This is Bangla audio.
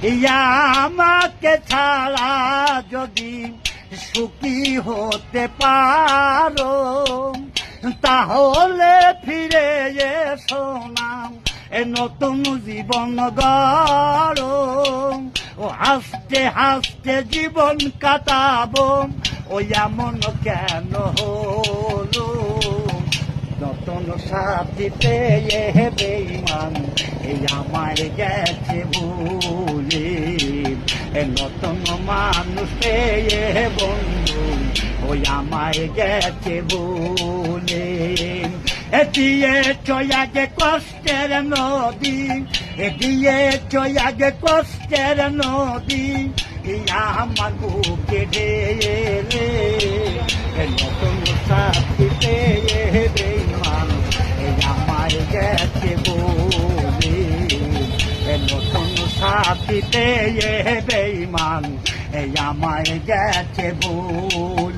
ইয়া আমাকে ছাড়া যদি সুখী হতে পারো তাহলে ফিরে এসো না এ নতুন জীবন গড়ো ও হাসতে হাসতে জীবন কাটাবো ও এমন কেন হলো নতুন সাথী পেয়ে বেঈমান এই আমায় গেছে ভুলে নতুন মানুষ পেয়ে বন্ধু ওই আমায় গেছে ভুলে দিয়ে চয়াগে কষ্টের নদী দিয়ে চয়াগে কষ্টের নদী আমার বুকে ঢেলে নতুন সাথী পেয়ে বেঈমান আমায় গেছে বলে নতুন সাথী পেয়ে বেঈমান আমায় গেছে বলে